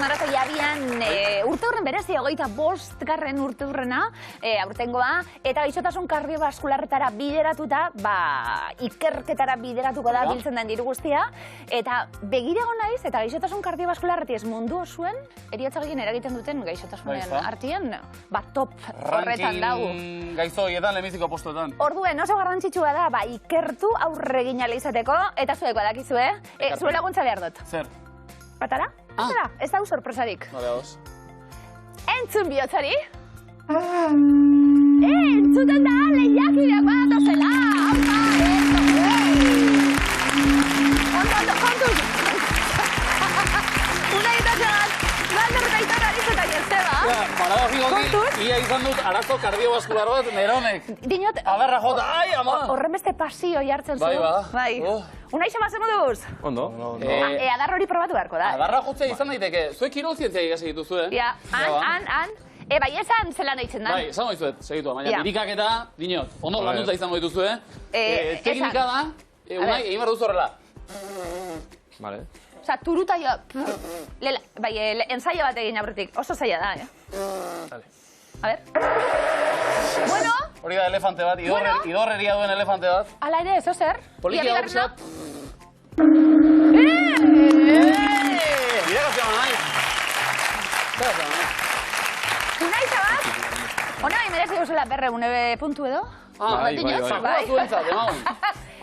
maratoia abian urte hurren berezi, 25. urte hurrena, aurtengoa, eta gaixotasun kardiobaskularretara bideratuta, ikerketara bideratuko da biltzen den diru guztia, eta begirago naiz, eta gaixotasun kardiobaskularreti ez mundu osuen, eriotza gehien eragiten duten gaixotasunen artien, top horretan dago. Gaizto horietan, lehenbiziko postuetan. Orduen, oso garrantzitsua da, ikertu aurre egin ala izateko, eta zueko adakizue, zure laguntza behar dut. Zer? Batara? Batara? Ez da sorpresarik. Bale, hoz. Entzun bihotzari? Entzuten da, lehiakideak badatozela! Ondo, kontuz! Una egitatzen, Galder eta Aitor Arizetan jertzeba. Paradogikoki, ia izan dut arazo kardiobaskular bat neronek. Dinot... Adarra jota, ai, ama! Horren beste pasio jartzen zu. Bai. Unai xamaz moduz? Ondo. Adarra hori probatu beharko da. Adarra jotzea izan daiteke. Zuek kirolzientzia ikasi dituzu, Ja, han. Bai, esan zelan eitzen da. Bai, esan goizuet, segitu. Baina, birikak eta, dinot, ondo lanuntza izango dituzu, teknika da, Unai, egin behar duzu horrela. Vale. Osa, turuta jo... Bai, ensaio bat egin aurretik. Oso zaila da, Vale. A ver. Bueno. Hori da elefante bat, idorreria duen elefante bat. Ala ere, eso zer. Polikia horxat. Irakazioa nahi. Unai zabat? Hona bai merezi guzela berreune puntu edo? Bai. Zakua zuentzat, emagun.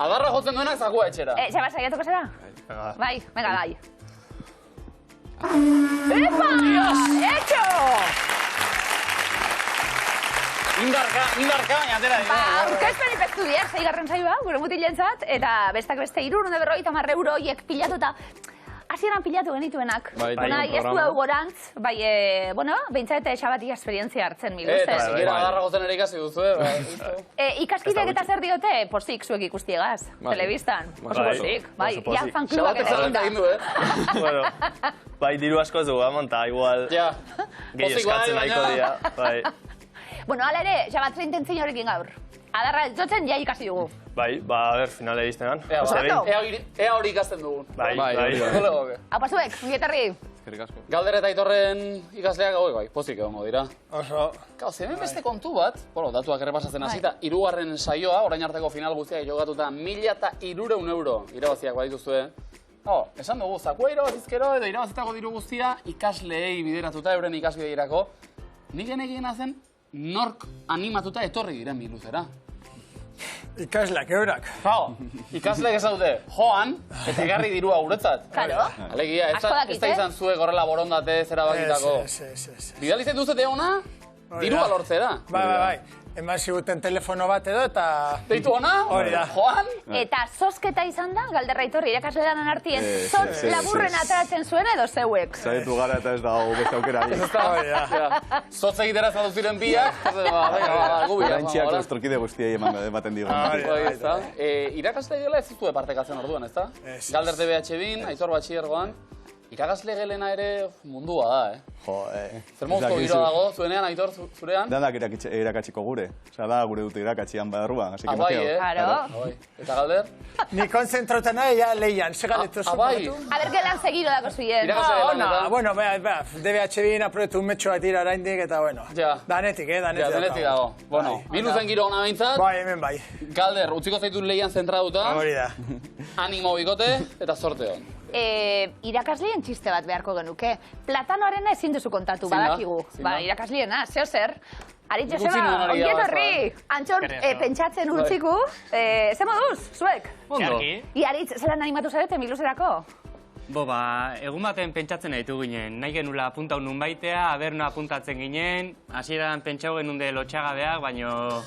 Adarra jotzen duenak zakua etxera. Xaba, saiatuko zera? Bai, venga, bai. Epa! Hecho! Indarka, atera dira. Aurkezpen ipeztu diak, 6. saioa, gure mutilentzat, eta bestak beste 350 euro hiek pilatu eta hasieran pilatu genituenak. Ez du hau gorantz, behintzat xabati esperientzia hartzen mil ustez. Eta zikera adarra gozen ere ikasi duzu, Ikaskideak eta zer diote, posik zuek ikustiegaz, telebistan. Oso posik, ja fanklubak eta eginda. Bai, diru asko ez dugu, eta igual gehi eskatzen nahiko dira. Bueno, ala ere, xabatzea intentzio horrekin gaur. Adarra ez jotzen, ja ikasi dugu. Bai, a ber, finale iztenan. Ea hori ikasten dugun. Bai. Hau pasuek, ungietarri. Galder eta Aitorren ikasleak bai, pozik egongo dira. Oso. Hemen beste kontu bat, datuak errepasatzen hasita, 3. saioa, orain arteko final guztiak jogatuta 1.300 euro irabaziak badituzue. Esan dugu, zakua irabazizkero edo irabazitako diru guztia ikasleei bideratuta euren ikasbideirako. Nik genekiena zen, nork animatuta etorri diren biluzera. Ikasleak eurak. Ikasleak ez dute joan, eta egarri dirua guretzat. Claro. Alegia, ez da izan zuek horrela borondate zera bakitako. Bidalitzen duzete ona, dirua lortzera. Bai. Eman ziguten telefono bat edo eta... Deitu ona, joan. Eta zozketa izan da, Galderra Aitorri irakasle danan artien, zotz laburren ateratzen zuen edo zeuek. Zaitu gara eta ez dago beste aukera. Zotz egitera zatu ziren biak, gubi. Gaintxiak estrokide guztiei ematen digun. Irakasle gela ez zitue partekatzen orduan, ez da? Galder TBH bin, Aitor Batxiergoan. Irakasle gelena ere mundua da, Zer mozko giroa dago, zuenean, Aitor, zurean? Danak irakatsiko gure. Osa, da gure dute irakatxian badarruan. Abai, Eta Galder? Ni konzentrotan nahi, ja, lehian. Segaletu Abai. A ber, gelan seguido dako zuien. Bueno, DBH bin aprobetu un metxo bat ira oraindik, eta bueno. Danetik, Danetik dago. Bueno, minuzen giro hona behintzat. Bai, hemen bai. Galder, utziko zaitu lehian zentraduta. Hori da. Animo bikote, eta sorte hon. Irakasleen txiste bat beharko genuke. Platanoaren ezin duzu kontatu, badakigu. Irakasleena, zeo zer. Aritz Joseba, ongietorri! Antxor, pentsatzen urtziku. Ze moduz, zuek? Ondo. Iaritz, zelan animatu zarete miluzerako? Egun baten pentsatzen ditu ginen. Nahi genula apuntau nun baitea, aberno apuntatzen ginen. Hasieran pentsau genunde lotxagabeak, baino...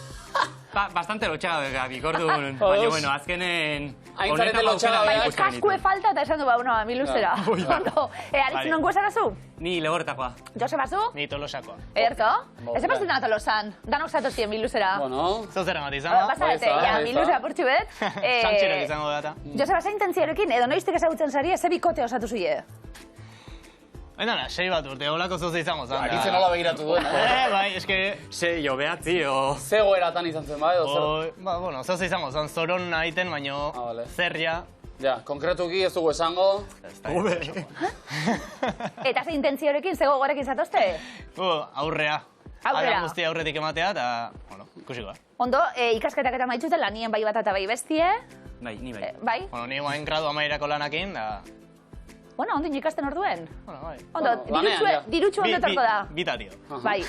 Bastante lotxagabeak, ikordun. Baina, bueno, azkenen... Aintzarete lotxagabeak. Baina, kaskue falta eta esan du miluzera. Aritz, non guezara zu? Ni legortakoa. Joseba zu? Ni tolosakoa. Ederto? Ez epazten da tolosan. Danok zatozien miluzera. Bueno. Zauzer emat izan, Basarete, miluzera portxu bet. Santxerok izango data. Joseba, zein tentziorekin, edo noiztik ezagutzen zari, eze bikote osatu zuie? Baina, 6 bat urte, holako zoze izango zan. Aritzen hola begiratu duen, Bai, eske, 6 jo behatzi, Zegoeratan izan zen, bai, edo zer? Bueno, zoze izango zan, zoron nahiten, baino zerria, Ja, konkretuki ez dugu esango. Eta ze intentziorekin, ze gogorekin zatozte? Aurrea. Aurrea guztia aurretik ematea, eta, bueno, ikusiko. Ondo, ikasketak eta maitxute lanien bai bat eta bai bestie. Bai, ni bai. Bai? Bueno, ni guain gradu amairako lanakin, da... Bueno, ondo ikasten orduen. Bueno, bai. Ondo, dirutxu ondotarko da. Bita, tio. Bai,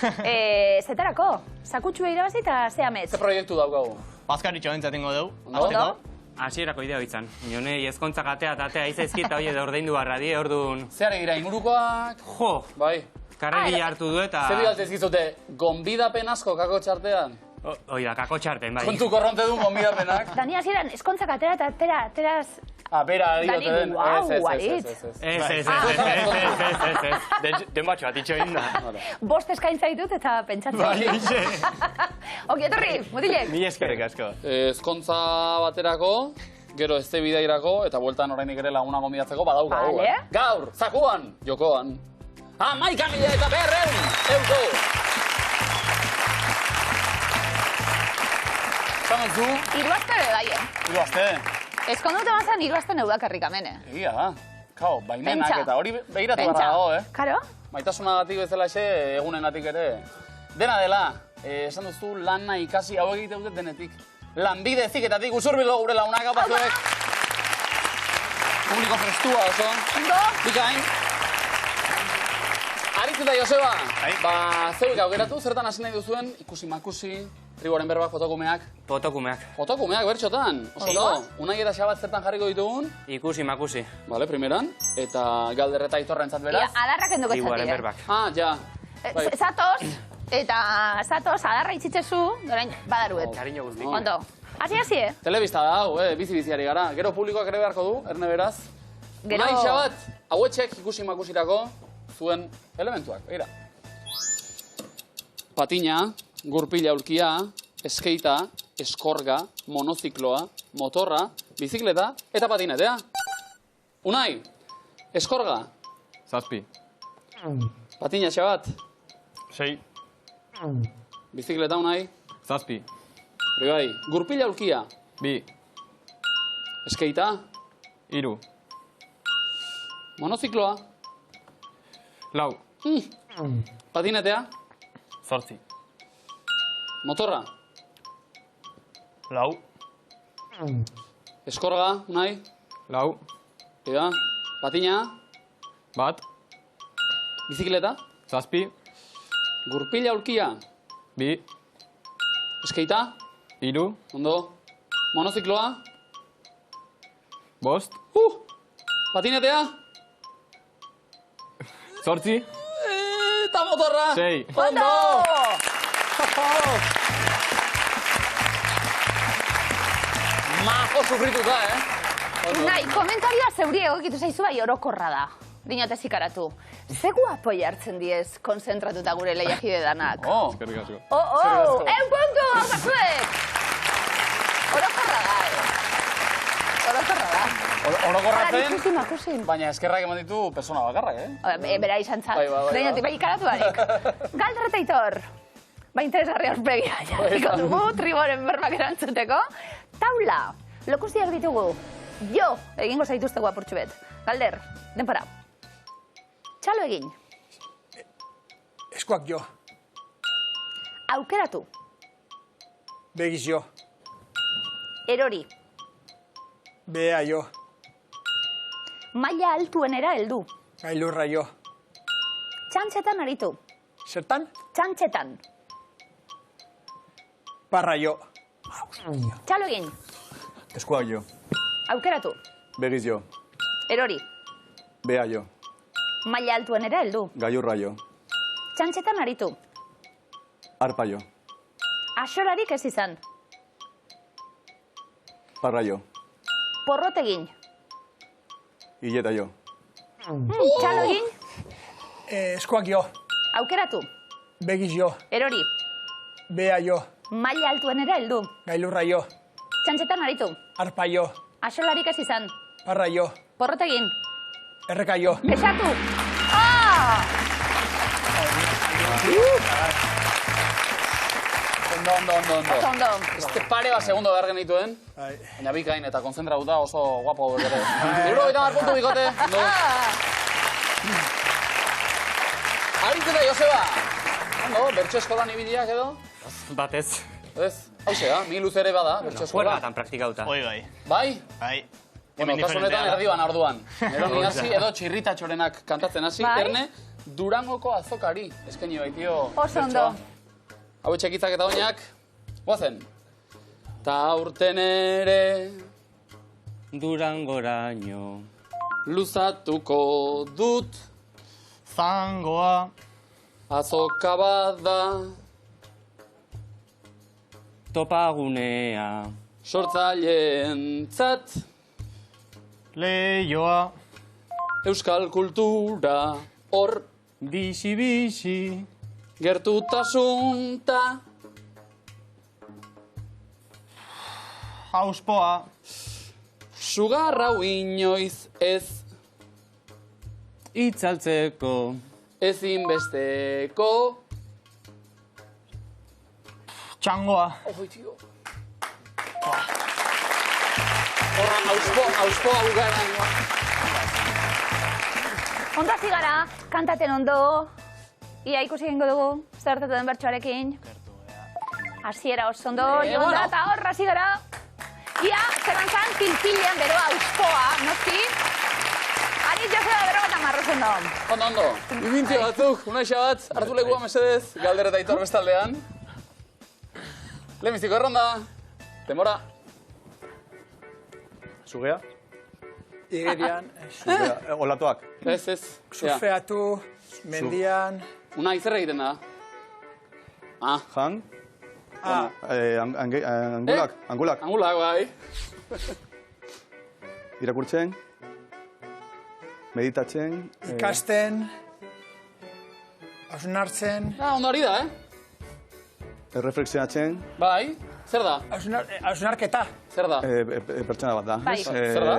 zetarako? Sakutxua irabazi eta ze amets? Ze proiektu daukagu? Bazkaritxo entzatengo dugu. Ondo? Hasierako idea bitzan. Jonei ezkontzak atea izaizkita hoi edo ordein du barra die, orduan... Zeare gira, ingurukoak... Jo! Bai. Karregi hartu du eta... Zer bigaltez gizute, gonbidapen asko kako txartean? Oida, kako txarpen, bai. Kontu korronte du gonbidapenak? Dani hasieran, eskontzak atera eta teraz... Bera, diote den. Ez. Den batxo bat itxo inda. Bost eskaintza ditut eta pentsatzen. Oki, etorri, mutilek. Mi eskerrik asko. Ezkontza baterako, gero ezte bidairako, eta bueltan orainik ere laguna gonbidatzeko badaukagu. Gaur, zakuan, jokoan. 11.500 euro! Zanotzu? Iruazte bedaie. Iruazte? Ezkonduta bazan iruazte neudakarrik amene. Egia da. Kao, baimenak eta hori begiratu barra dago, Karo? Maitasunagatik bezala egunenatik ere. Dena dela, esan duzu lana ikasi hau egite dut denetik. Lanbide eziketatik usurbilgo gure launak hau batzuek. Publiko prestua oso. Ondo? Bikain. Aritzuta, Joseba. Zeuik aukeratu, zertan hasi nahi duzuen, ikusi-makusi, triboren berbak, fotokumeak. Fotokumeak, bertxotan. Oso da, unai eta xabat zertan jarriko ditugun. Ikusi-makusi. Bale, primeran. Eta galder eta itorrentzat beraz. Adarrak enduko txatire. Triboren berbak. Ja. Zatoz, adarra itxitzezu, dorain badaruet. Kariño guztik. Ondo. Hasi, Telebista da hau, bizi-biziari gara. Gero publikoak ere beharko du, erne beraz. Unai xabat, hauetxek ikusi-makusirako zuen elementuak, begira. Patina, gurpila aulkia, eskeita, eskorga, monozikloa, motorra, bizikleta eta patinetea. Unai, eskorga. 7. Patina xabat. 6. Bizikleta, Unai. 7. Bai, gurpila aulkia. 2. Eskeita. 3. Monozikloa. 4. Patinetea. 8. Motorra. 4. Eskorga, Unai. 4. Ega, patina. 1. Bizikleta. 7. Gurpila aulkia. 2. Eskeita. 3. Ondo. Monozikloa. 5. Patinetea. 8. Eta motorra. 6. Ondo! Majo sufrituta, Unai, komentarioa zeuri egokitu zaizu bai orokorra da. Dinotez ikaratu. Ze guapo jartzen diez konzentratuta gure lehiakide danak. Eskerrik asko. Puntu, hau batzuek! Orokorra da, Orokorra da. Orokorratzen, baina eskerrak eman ditu persona bakarrak, Bera izan zat. Dinoti, bai ikaratu barik. Galder eta Aitor. Interesgarri aurpegia jarriko dugu, triboren berbak erantzuteko. Taula, lokuziak ditugu. Jo, egingo zaituzte guapurtxu bet. Galder, denpora. Txalo egin. Eskuak jo. Aukeratu. Begiz jo. Erori. Bea jo. Maila altuenera heldu. Gailurra jo. Txantxetan aritu. Zertan? Txantxetan. Parra jo. Txalo egin. Eskuak jo. Aukeratu. Begiz jo. Erori. Bea jo. Maila altuenera heldu. Gailurra jo. Txantxetan aritu. Arpa jo. Axorarik ez izan. Parra jo. Porrot egin. Hileta jo. Txalo egin. Eskuak jo. Aukeratu. Begiz jo. Erori. Bea jo. Maila altuenera heldu. Gailurra jo. Txantxetan aritu. Arpa jo. Axolarik ez izan. Parra jo. Porrot egin. Erreka jo. Besatu. Ondo, Oso ondo. Este pare bat segundo behar genituen. Baina bikain eta konzentratuta oso guapo bere. 70 puntu bikote. Aritzeta Joseba. Ondo, bertso eskolan ibiliak edo? Batez. Ez, hauze da, mi luz ere bada, bertso eskola. Juergatan praktikauta. Hoi gai. Bai? Bai. Bueno, kasu honetan erdioan orduan. Nero ni hasi edo txirritatxorenak kantatzen hasi, Erne Durangoko azokari eskaini baitio. Oso ondo. Hau txekitzak eta oinak, guazen. Ta aurten ere Durangoraino luzatuko dut Zangoa. azoka bada topagunea sortzaileentzat Leioa. euskal kultura hor bizi gertutasunta Auspoa. sugarra hau inoiz ez itzaltzeko ezinbesteko Txangoa. Horra, auspoa bukaeran. Ondo hasi gara, kantaten ondo. Ia ikusi egingo dugu, zer gertatu den bertsoarekin. Hasiera oso ondo, joan da, eta hor hasi gara. Ia, zeran zan, pilpilean beroa auspoa, noski? Aritz Joseba bero bat amarroz ondo. Ondo. Ibintio batzuk, unaixa bat, hartu lekua mesedez, Galder eta Aitor bestaldean. Lehenbiziko erronda, demora. Sugea? Igerian, Olatuak. Ez. surfeatu, mendian... Una izer egiten da. Jan? Angulak? Angulak? Angulak, bai. Irakurtzen? Meditatzen? Ikasten... hausnartzen... Ondo ari da, Erreflexionatzen? Bai. Zer da? Hausnarketa. Zer da? Pertsona bat da. Bai. Zer da?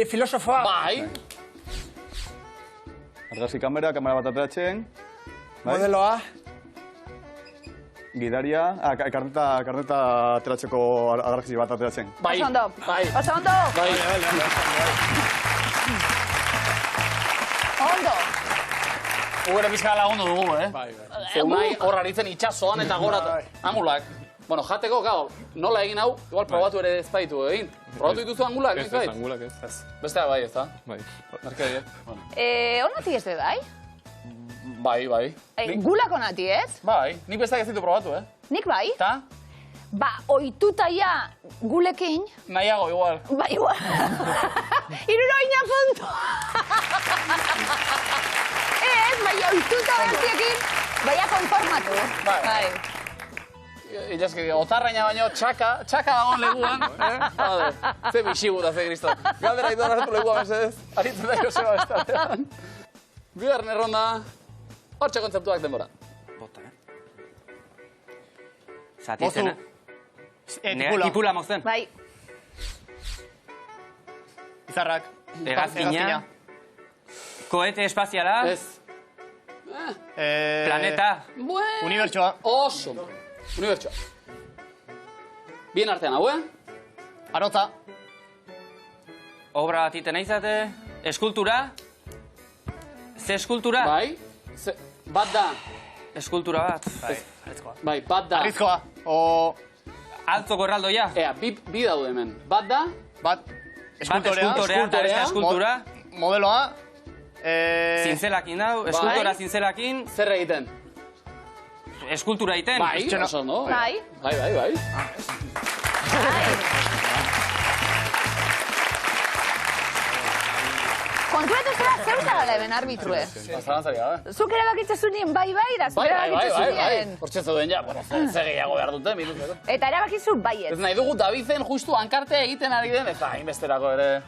Filosofoa. Bai. Argazki kamera bat ateratzen. Modeloa. Gidaria. Karneta ateratzeko argazki bat ateratzen. Bai. Oso ondo. Bai. Oso ondo. Bai. Ondo. Ugere pizka lagundu dugu, Bai. Zeunai hor aritzen itxasoan eta gora. Angulak. Bueno, jateko, gau, nola egin hau, igual probatu ere ez baitu egin. Probatu dituzu angulak, ez bait? Angulak ez. Bestea bai, ez da? Bai. Arkadi, Onati ez bai? Bai. Gulak onati ez? Bai, nik besteak ez ditu probatu, Nik bai? Ta? Ba, oituta ja gulekin... Nahiago, igual. Ba, igual. Iruroina puntu. Ez, bai, oituta bertiekin, baina konformatu. Bai. Ilazki, otarraina baino txaka dagoen leguan. Ze bixigu da, ze Kristo. Galdera idon hartu legua mesedez, aritzen da Joseba bestaldean. Bigarren erronda, hortxe kontzeptuak denbora. Zatizena. Tipula mozen. Bai. Izarrak. Hegazkina. Koete espaziala. Ez. Planeta. Unibertsoa. Oso. Unibertsoa. Bien artean, hau, Arotza. Obra bat iten izate. Eskultura. Ze eskultura? Bai. Bat da. Eskultura bat. Bai, bat da. Arrizkoa. Altzoko erraldoia. Ea, bi daude hemen. Bat da. Bat. Eskultorea. Eta beste eskultura. Modeloa. Zintzelakin dau. Eskultura zintzelakin. Zer egiten? Eskultura egiten. Bai, oso, no? Bai. Bai. Kontuetu zera, zeu zara leben arbitrue. Zalantzari gabe. Zuk ere bakitze zunien bai, da, zuk ere bakitze zunien. Hortxe zeuden ja, ze gehiago behar dute, minutero. Eta erabakizu baiet. Ez nahi dugu Davizen justu hankartea egiten ari den, ez da, hainbesterako ere.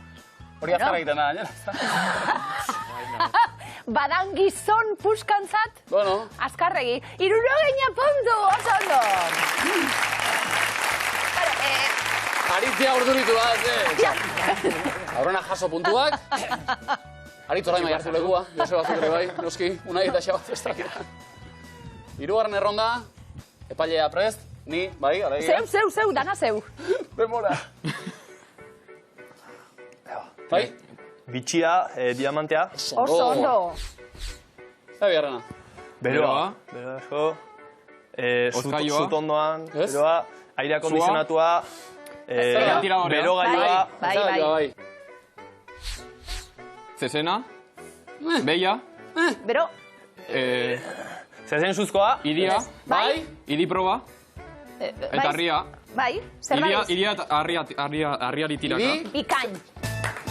Hori azkara egiten da, gainera. Badan gizon puskantzat, Bueno. azkarregi. 60 puntu, oso ondo. Aritzia urduritu bat, Aurrena jaso puntuak. Aritz orain hartu legua, Joseba Zukre bai, noski, Unai eta Xabat ez da. Hirugarren erronda, epailea prest, Ni, bai, alegia. Zeu, dana zeu. Demora. Bai? Bitxia, diamantea. Oso ondo. Eta bigarrena. Beroa. Beroa asko. Ozkaioa. Zut ondoan. Beroa. Airea kondizionatua. Berogailua. Bai. Zezena. Beia. Bero. Zezen suzkoa. Idia. Bai. Idi proba. Eta arria. Bai, zer naiz? Idia eta arriari tiraka. Idi. Bikain.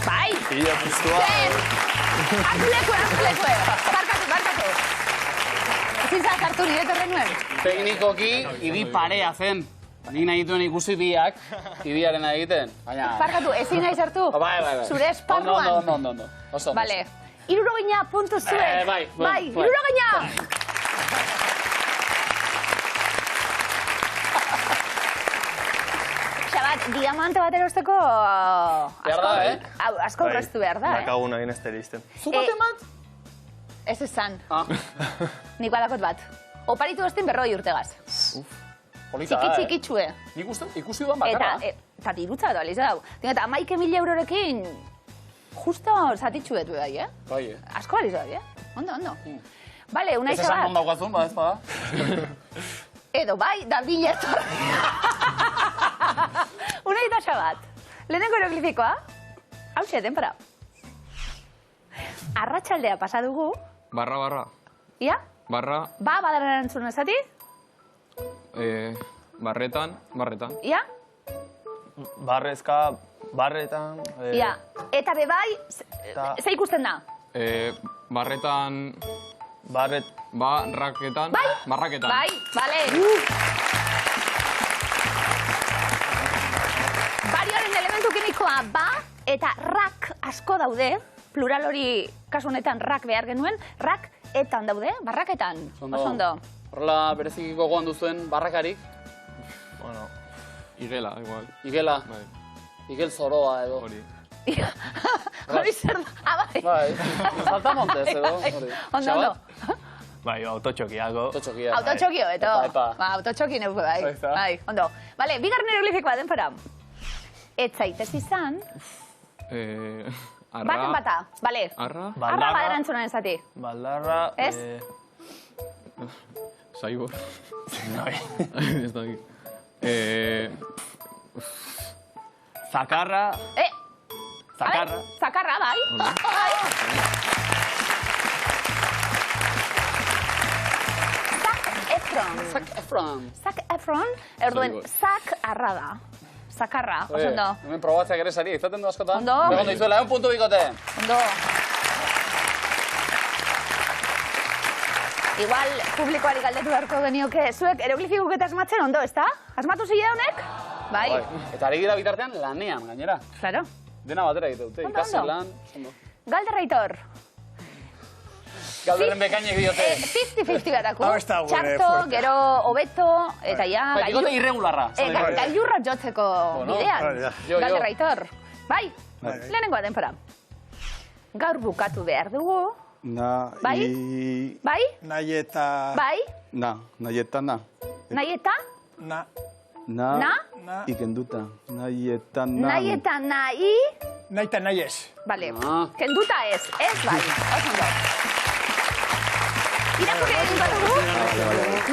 Bai. Idia puztua. Hartu lekue. Barkatu. Ezin zaz hartu nire terren nuen. Teknikoki, idi parea zen. Nik nahi dituen ikusi biak, idiaren egiten. Barkatu, ezin nahi hartu? Bai. Zure esparruan. Ondo. Oso. Vale. 60 puntu zuek. Bai. 60. Xabat, diamante bat erosteko... Behar da, Asko horreztu behar da, Nakagun egin ez teristen. Zu bat emat? Ez esan. Nik badakot bat. Oparitu estin 40 urtegaz. Polita da, Txiki. Nik uste, ikusi duan bakarra. Eta dirutza bat baliz dau. Eta 11.000 eurorekin justo zatitxu betu bai, Bai, Asko baliz dau, Ondo. Bale, unai Ez esan xabat. ondaukatzun, ba ez bada. Edo bai, da bileto. Unai eta xabat. Lehenengo eroglifikoa. Hau denpara. Arratsaldea pasa dugu. Barra. Ia? Barra. Badaren erantzun ezati? Barretan. Ia? Barrezka, barretan... Ia. Eta bebai, ze ikusten da? Barretan... Barraketan. Bai? Barraketan. Bai, bale. Barioaren elementu kimikoa ba eta rak asko daude. Plural hori, kasu honetan, rak behar genuen. Rak etan daude, barraketan. Oso. Horrela bereziki gogoan duzuen barrakarik. Bueno, igela, igual. Igela. Bai. Igel zoroa edo. Hori. Hori zer da, bai. Bai, saltamontes edo. Ondo. Bai, autotxokiako. Autotxokio, beto. Epa. Autotxoki neuke, bai. Bai, ondo. Bale, bigarren eroglifikoa denpara. Ez zaitez izan. Arra. Baten bata, bale. Arra. Arra baderantzunan ezati. Baldarra... Ez? Saibor. Ez da aquí. Zakarra... Zakarra. Zakarra, bai. Zac Efron. Erduen, Zac Arrada. Zakarra, oso ondo. Hemen probatzeak ere sari, izaten du askotan. Ondo. Begondo izuela, puntu bikote. Ondo. Igual, publikoari galdetu beharko genioke, zuek eroglifikuk eta asmatzen ondo, ezta? Asmatu zile honek? Bai. Eta ari gira bitartean lanean, gainera. Claro. Dena batera egite dute, ikasi lan. Galderraitor. Galderren bekainek diote. 50-50 batako. Hau ez da gure Txarto, fuerte. gero, hobeto, eta ja... Bai, bikote irregularra. Gailurra jotzeko bidean. Jo. Galderraitor. Bai, lehenengoa denpora. Gaur bukatu behar dugu. Bai? Bai? Nahi eta... Bai? Nahi eta na. Nahi eta? Na. Ikenduta. Nahi eta na. Nahi eta nahi? Nahi eta nahi ez. Bale, kenduta ez, bai. Oso ondo. Irakurri egin bat dugu?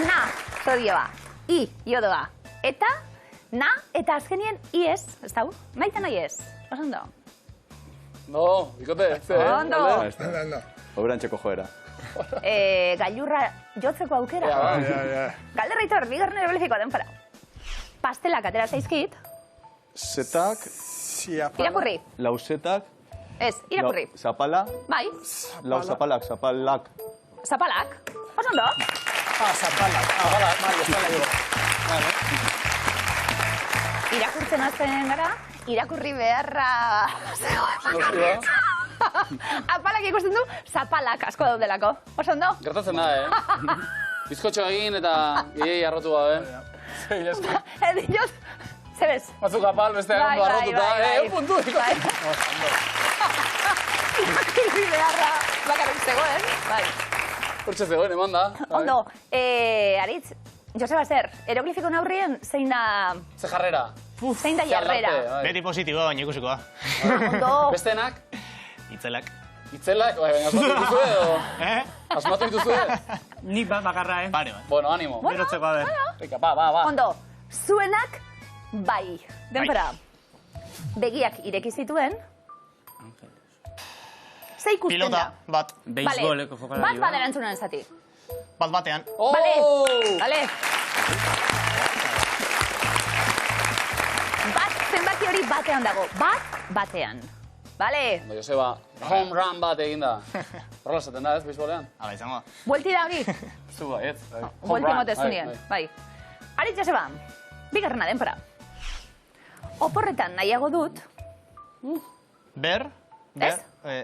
Na, zodioa. I, jodoa. Eta, na, eta azkenien i ez, ez dago? Nahi eta nahi ez. Oso ondo. No, bikote. Ondo. Oberantxeko joera. Gailurra jotzeko aukera. Galderraitor, bigarren eroglifikoa denpara. Pastelak atera zaizkit. Zetak. Irakurri. Lauzetak. Ez, irakurri. Zapala. Bai. Lau zapalak. Zapalak. Oso ondo. Zapalak. Irakurtzen azten gara, irakurri beharra... Apalak ikusten du, zapalak asko daudelako. Oso ondo? Gertatzen da, Bizkotxo egin eta gehiagin arrotu gabe. Diot, zebez? Batzuk apal, besteak ondo arrotuta. Puntu, Irakurri beharra bakarrik zegoen. Bai. Hortxe zegoen, eman da. Ondo, Aritz, Joseba, zer, eroglifikoen aurrien zein da... Ze jarrera. Zein da jarrera. Beti positiboa, baina ikusikoa. Ondo. Bestenak? Itzelak. Itzelak? Baina asmatu dituzue edo? Asmatu dituzue? Nik bat bakarra, Pare bat. Bueno, animo. Berotzeko, a ber. Rika, ba. Ondo, zuenak bai. Denpora. Begiak ireki zituen. Ze ikusten da? Pilota, bat. Beisboleko jokalari. Bat baderantzunan zati. Bat batean. Bale. Bat zenbaki hori batean dago. Bat batean. Bale. Ondo, Joseba, home run bat eginda. Horrela esaten da, ez, beisbolean? Hala izango. Buelti da hori. Zu bai, ez. Buelti motezunean. Bai. Aritz, Joseba. Bigarrena denpora. Oporretan nahiago dut. Ber.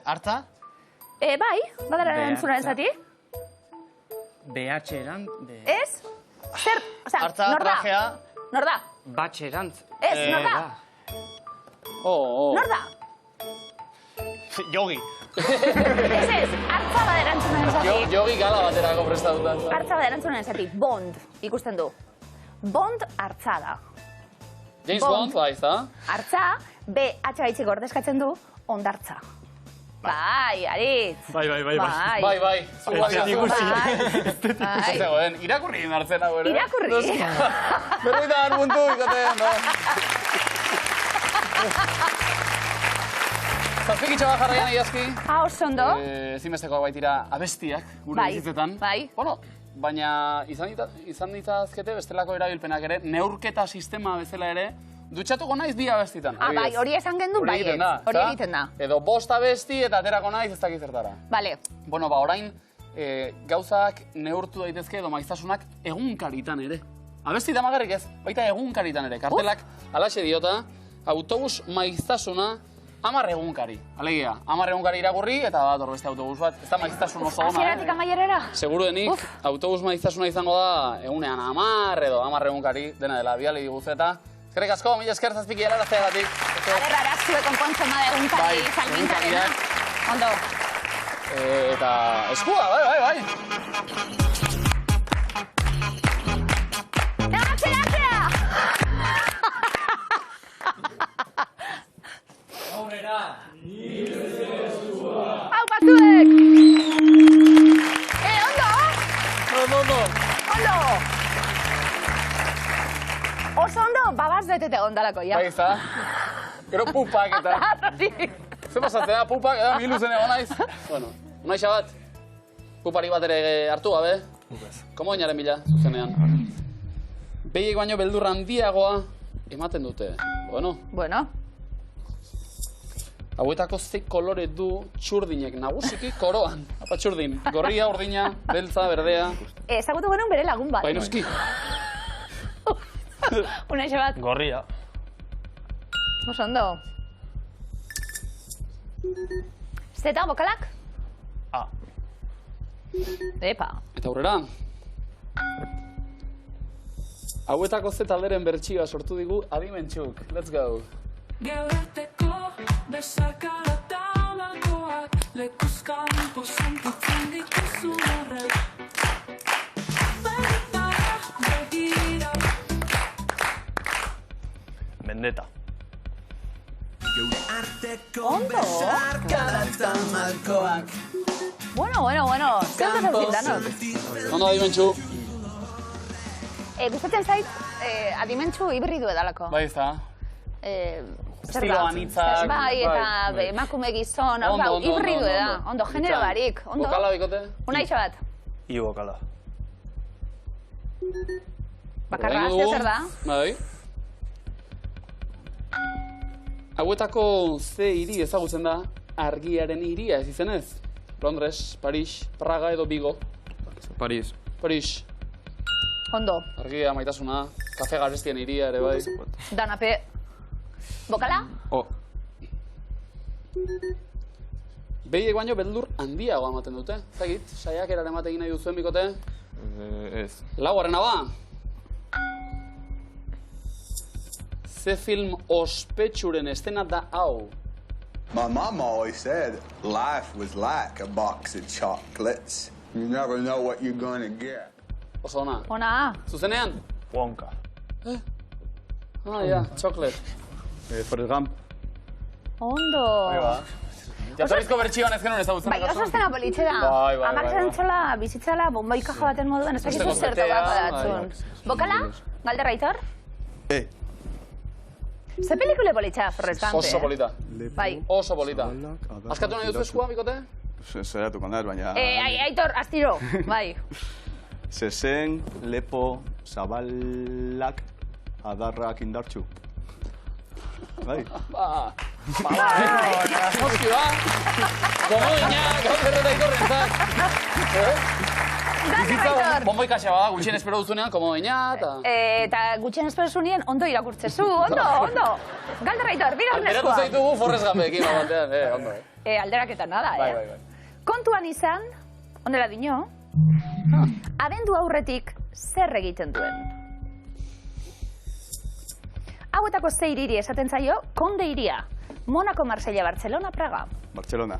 Artza. Bai, baderantzunan zati. BH-erant. Ez? Zer? Artza, trajea. Nor da? Batxerant. Ez, nor da? Nor da? Jogi. Ez, artza baderantzunan zati. Jogi gala baterako prestatuta. Artza baderantzunan zati. Bond, ikusten du. Bond artza da. James Bond, bai, za? Artza, BH gaitzik ordezkatzen du, ondartza. Bai, Aritz. Bai. Bai. Zegoen, irakurri indartzen hau ere. Irakurri. Berroitan puntu ikaten, no? Zazpikitxo bat jarraian iazki. Oso ondo. Ezinbesteko baitira abestiak gure bizitzetan. Bai. Bueno, baina izan ditazkete bestelako erabilpenak ere, neurketa sistema bezala ere, dutxatuko naiz bi abestitan. Bai, hori esan gendun, bai ez. Hori egiten da. Edo bost abesti eta aterako naiz ez dakit zertara. Bale. Bueno, orain gauzak neurtu daitezke edo maiztasunak egunkaritan ere. Abesti damagarrik ez, baita egunkaritan ere. Kartelak alaxe diota, autobus maiztasuna 10 egunkari. Alegia, 10 egunkari irakurri eta bat hor beste autobus bat. Ez da maiztasun oso ona. Hasieratik amaierara? Seguruenik, autobus maiztasuna izango da egunean 10 edo 10 egunkari dena dela biali diguzeta. Eskerrik asko, mila esker zazpiki helarazteagatik. Aderrara, zue konpontzen da egunkari salgintzarena. Ondo. Eta eskua, bai. Atzera! Aurrera! Hau batzuek! Ondo! Oso ondo, babaz betete ondalako, ja. Bai, za? Gero pupak eta... Zer pasatzen da, pupak, edo miluzen egon naiz? Bueno, unaixa bat, pupari bat ere hartu gabe. Komo oinaren bila, zuzenean. Behiek baino beldur handiagoa ematen dute. Bueno. Hauetako ze kolore du txurdinek nagusiki koroan. Apa txurdin, gorria, urdina, beltza, berdea. Ezagutu genuen bere lagun bat. Bai, noski. Unaixe bat. Gorria. Oso ondo. Zeta, bokalak? A. Epa. Eta aurrera. Hauetako ze talderen bertsioa sortu digu Adimentxuk. Let's go. Geureteko besakara talakoak lekuzkan posentitzen dituzu horrek. Bertara begira. Vendetta. Ondo. Bueno. Zer dut euzin danok? Ondo Adimentxu. Gustatzen zait, Adimentxu hibridu edalako. Bai, ez da. Estilo anitzak. Bai, eta emakume gizon, hau da, hibridu da. Ondo, genero barik. Bokala bikote? Unaixe bat. Iu bokala. Bakarra, zer da? Bai. Hauetako ze hiri ezagutzen da argiaren hiria ez izenez? Londres, Paris, Praga edo Vigo? Paris. Paris. Ondo. Argia, maitasuna, kafe garestien hiria ere bai. Danape. Bokala? Behiek baino beldur handiago ematen dute. Zagit, saiak eraren bat egin nahi duzuen bikote? Ez. Laugarrena ba. Ze film ospetsuren estena da hau? My mom always said life was like a box of chocolates. You never know what you're gonna get. Oso ona. Ona. Zuzenean? Wonka. Ja, chocolate. Forrest Gump. Ondo. Jatorrizko bertsioan ez genuen ezagutzen. Bai, oso estena politxera. Bai. Amak zentzala, bizitzala, bomboi kaja baten moduan, ez dakizu zertu bako datzun. Bokala? Galderra Aitor? Ze pelikule politxea, Forrest Gump? Oso polita. Bai. Oso polita. Askatu nahi duzu eskua, bikote? Zeratuko naz, baina... Aitor, astiro, bai. Zezen, lepo, zabalak, adarrak indartxu. Bai. Emozioa. Gomoina, Galderra Aitorrentzat. Bizitza bomboi kaxa bada, gutxien espero duzunean, komoina, eta... Eta gutxien espero zunien, ondo irakurtzezu, ondo. Galderra Aitor, bigarren eskua. Alderatu zaitugu Forrest Gumpekin, batean, ondo. Alderaketa nada, Bai. Kontuan izan, ondela dino, abendu aurretik zer egiten duen. Hauetako ze iriri esaten zaio, Konde iria. Monaco, Marsella, Barcelona, Praga. Barcelona.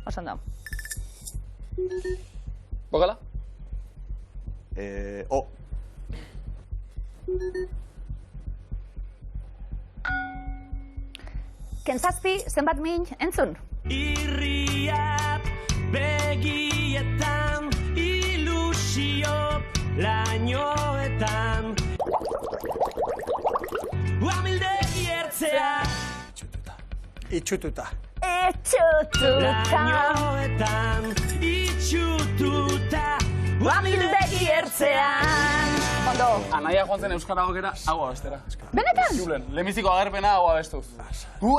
Osondo. Bokala? O. Kentzazpi, zenbat min, entzun. Irriak begietan, ilusio lainoetan. Amildegi ertzea. Itxututa. Lainoetan, itxututa. Amildegi ertzean. Ondo. Anaia joan zen Euskara gokera, hau abestera. Benetan? Julen, lehenbiziko agerpena hau abestuz.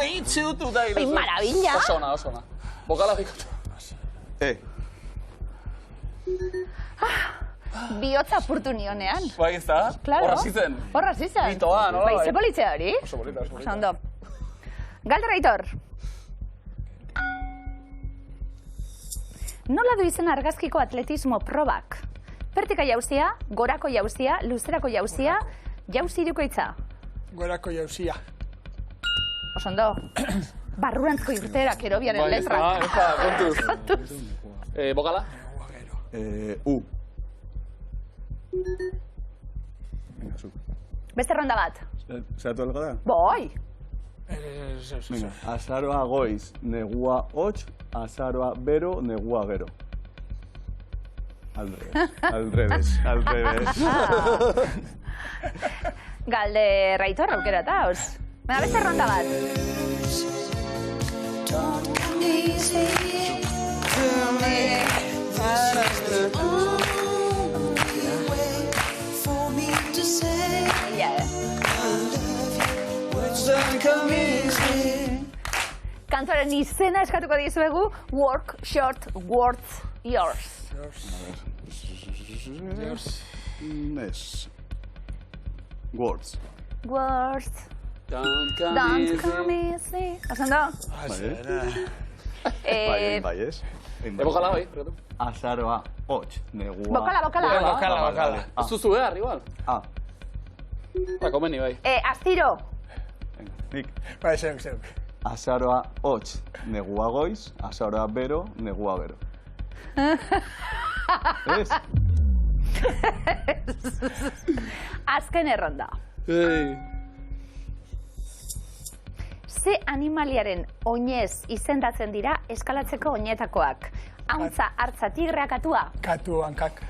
Itxututa. Bai, maravilla. Oso ona. Bokala bikotu. Bihotza apurtu nionean. Bai, ez da? Claro. Horra zizen. Mitoa, nola? Bai, ze politzea hori? Oso polita. Ondo. Galderra Aitor. Nola du izen argazkiko atletismo probak? Pertika jauzia, gorako jauzia, luzerako jauzia, jauziruko itza. Gorako jauzia. Osondo. Barrurantzko irterak erobiaren letra. Bai, ez da, kontuz. Bokala? U. Beste ronda bat. Zeratu algo da? Bai. Azaroa goiz, negua hotx, azaroa bero, negua gero. Aldrebes. Galderra Aitor aukera eta, os. Beste ronda bat. Kantuaren izena eskatuko dizuegu, work, short, words, yours. Words. Words. Don't come easy. Osondo? Bai, ez? Bokala, bai. Azaroa hotx, negua... Bokala. Ez duzu behar, igual. Komeni, bai. Astiro. Nik. Bai, zeuk. Azaroa hotx, negua goiz, azaroa bero, negua bero. Ez? Azken erronda. Ze animaliaren oinez izendatzen dira eskalatzeko oinetakoak? Hauntza, hartza, tigrea, katua? Hankak.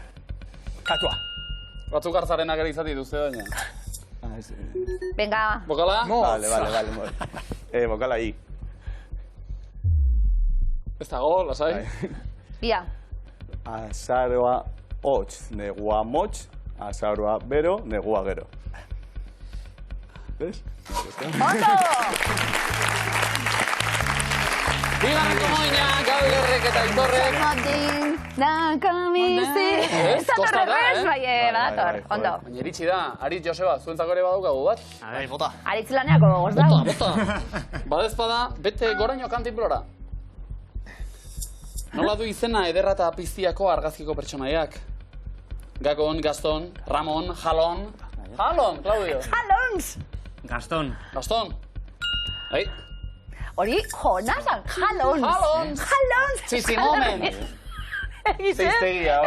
Katua. Batzuk hartzarenak ere izati duzte baina. Venga. Bokala? Vale. Bokala I. Ez dago, lasai. Bia. Azaroa hotx, negua motx, azaroa bero, negua gero. ¿Ves? Ondo! Bigarren komoina, Galderrek eta Aitorrek. Ez dator errez, bai, badator, ondo. Baina iritsi da, Aritz Joseba, zuentzako ere badaukagu bat? Bota. Aritz laneako gogoz dago. Bota. Badezpada, bete goraino kantinplora. Nola du izena ederra eta piztiako argazkiko pertsonaiak? Gakon, Gaston, Ramon, Jalon. Jalon, Claudio. Jalons! Gaston. Ai. Hori, Jonasan, Jalons. Jalons. Jalons. Txitzi moment. Egize? Zeiztegia,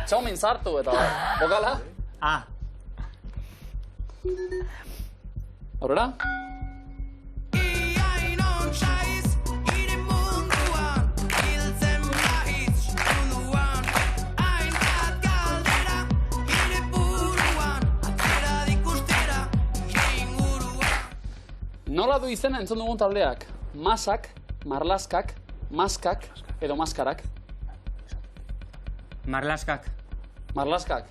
txomin sartu eta bokala. A. Aurrera? Nola du izena entzun dugun taldeak? Masak, marlaskak, maskak edo maskarak? Marlaskak. Marlaskak?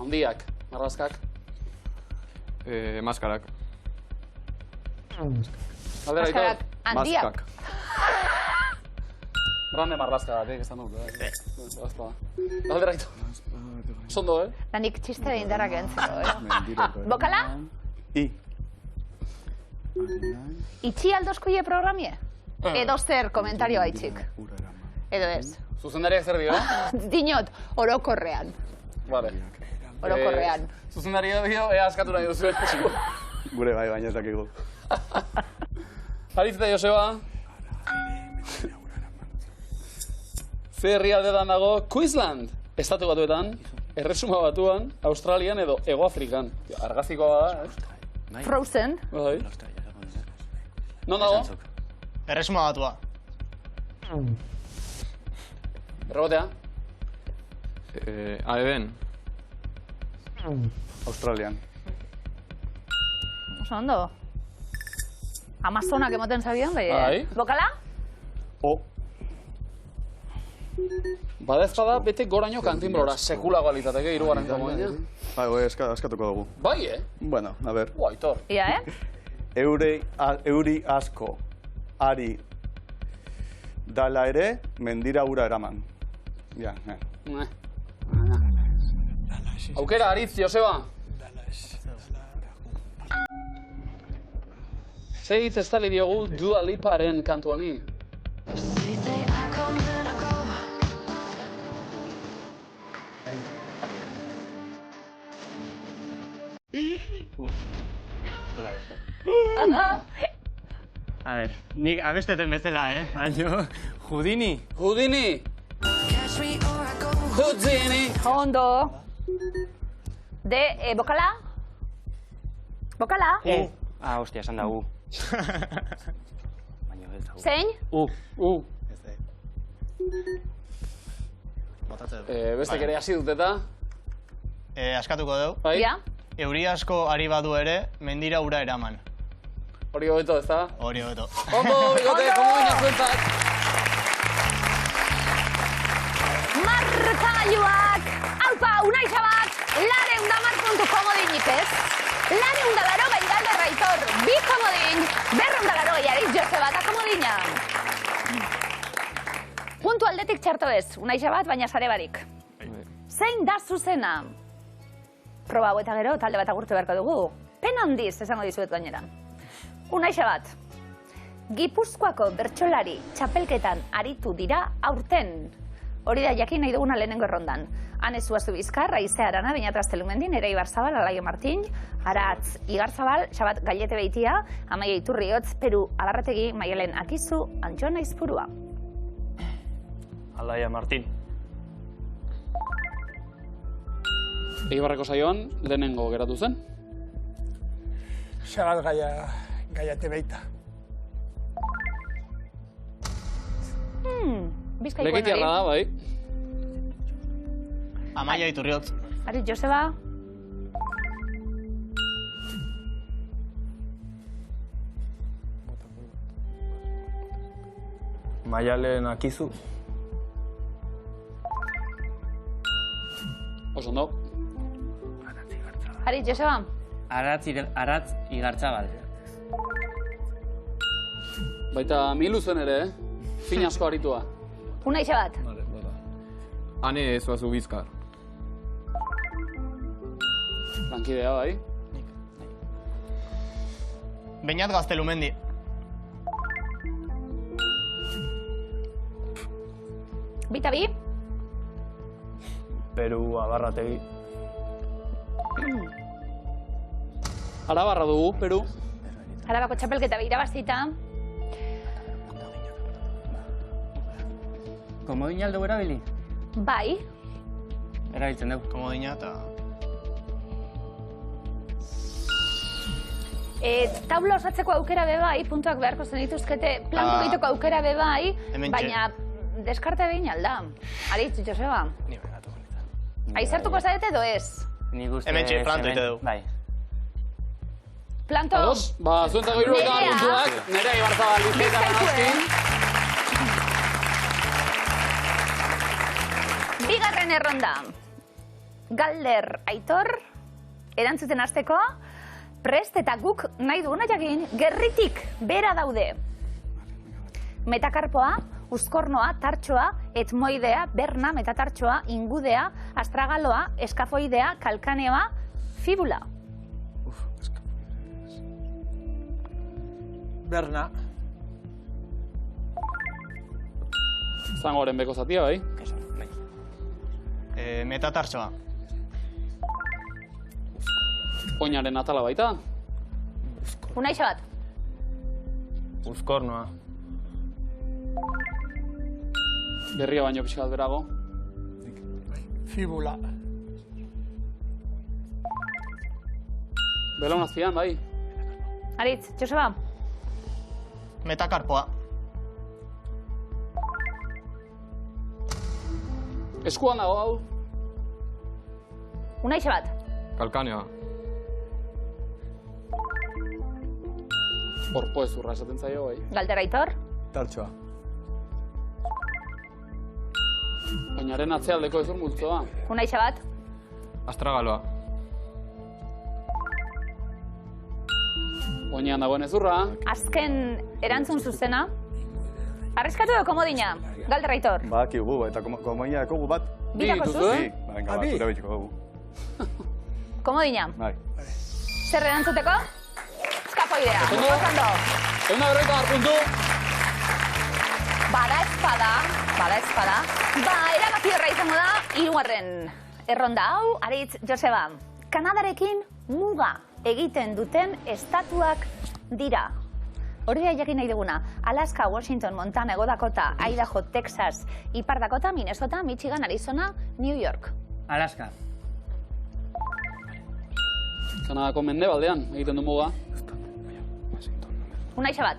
Handiak, marlaskak? Maskarak. Maskarak handiak. Grande marlaskagatik, ez da nuk. Galdera ito. Sondo, Danik txiste da indarrak entzeko, Bokala? I. Itxi aldozkoie programie? Edo zer komentario haitxik? Edo ez? Zuzendariak zer dio? Dinot, orokorrean. Vale. Orokorrean. Zuzendaria dio, ea askatu nahi duzu. Gure bai, baina ez dakigu. Aritz eta Joseba. Ze herrialdetan dago Queensland, estatu batuetan, Erresuma Batuan, Australian edo Hegoafrikan. Argazikoa da, eh? Frozen. Bai. Non dago? Erresuma Batua. Errebotea? Adeben. Australian. Oso ondo. Amazonak emoten zabion, Bai. Bokala? O. Bada ez bada, bete goraino kantinblora, sekulago alitateke, hirugarren komoina. Bai, askatuko dugu. Bai, Bueno, a ver. Aitor. Ia, Euri asko ari dala ere, mendira ura eraman. Ja, Aukera, Aritz, Joseba. Zeitz ez tali diogu Dua Liparen kantuani. A ver, nik abesteten bezala, baina... Houdini. Houdini. Houdini. Ondo. Bokala? Bokala? Ah, hostia, esan da U. Zein? U. Beste kere hasi dut eta? Askatuko dugu. Bai? Euri asko ari badu ere, mendira ura eraman. Hori hobeto, ez da? Hori hobeto. Ondo, bigote, komo inazuentzat. Markailuak! Aupa, Unai Xabat! Lareunda marpuntu komodinik ez? Lareunda laro gaidalde Raitor, bi komodin, berreunda laro gaiarik Joseba eta komodina. Puntu aldetik txarto ez, Unai Xabat, baina sare barik. Zein da zuzena? Proba hau eta gero, talde bat agurtu beharko dugu. Pen handiz, esango dizuet gainera. Unai Xabat, Gipuzkoako bertsolari txapelketan aritu dira aurten. Hori da jakin nahi duguna lehenengo errondan. Ane Zuazu Bizkar, Aize Arana, Beñat Gaztelumendin, Ere Ibarzabal, Alaio Martin, Aratz Igarzabal, Xabat Gallete Beitia, Amaia Iturriotz, Peru Alarrategi, Maialen Akizu, Antxona Izpurua. Alaia Martin. Eibarreko saioan, lehenengo geratu zen. Xabat Gallete Beita. Lekitiarra da, bai. Amaia Iturriotz. Aritz Joseba. Maialen Akizu. Oso ondo. Aritz Joseba. Aratz Igartzabal. Baita Milu zen ere, fin asko aritua. Unai Xabat. Ane Zuazu Bizkar. Lankidea, bai. Beñat Gaztelumendi. Bita bi. Peru Abarrategi. Arabarra dugu, Peru. Arabako txapelketa irabazita. Komodina aldo erabili? Bai. Erabiltzen dugu. Komodina eta... Taula osatzeko aukera bebai, puntuak beharko zen dituzkete, planto egiteko aukera bebai, baina deskarte behin alda. Aritz, Joseba? Ni begatu. Aizartuko zarete edo ez? Nik uste... Hemen txe, planto ite du. Bai. Planto... Ados, ba, zuentzako irueta puntuak, Nerea Ibarzabal Bizkaitarra noski. Bigarren erronda. Galder Aitor, erantzuten hasteko, prest eta guk nahi duguna jakin, gerritik bera daude. Metakarpoa, uzkornoa, tartxoa, etmoidea, berna, metatartxoa, ingudea, astragaloa, eskafoidea, kalkaneoa, fibula. Berna. Zangoaren beko zatia, bai? Metatartsoa. Oinaren atala baita? Unaixa bat. Uzkornoa. Berria baino pixka bat berago. Fibula. Belaunazpian, bai? Aritz, Joseba? Metakarpoa. Eskuan dago hau? Unaixa bat. Kalkanea. Porpo ezurra esaten zaio, bai? Galder Aitor? Tartxoa. Oinaren atzealdeko ezur multzoa. Unaixa bat. Astragaloa. Oinean dagoen ezurra. Azken erantzun zuzena. Arriskatu edo komodina? Galder Aitor? Badaki gu, eta komodina dakogu bat. Bidako zu? Bi. Venga, bat, zure bitxiko dugu. Komodina. Bai. Zer erantzuteko? Eskafoidea. Ondo. Euna berroita harpuntu. Bada espada. Ba, erabaki horra izango da, hirugarren erronda hau, Aritz, Joseba. Kanadarekin muga egiten duten estatuak dira. Hori da jakin nahi duguna. Alaska, Washington, Montana, Ego Dakota, Idaho, Texas, Ipar Dakota, Minnesota, Michigan, Arizona, New York. Alaska. Kanadako mendebaldean egiten du muga. Unaixa bat.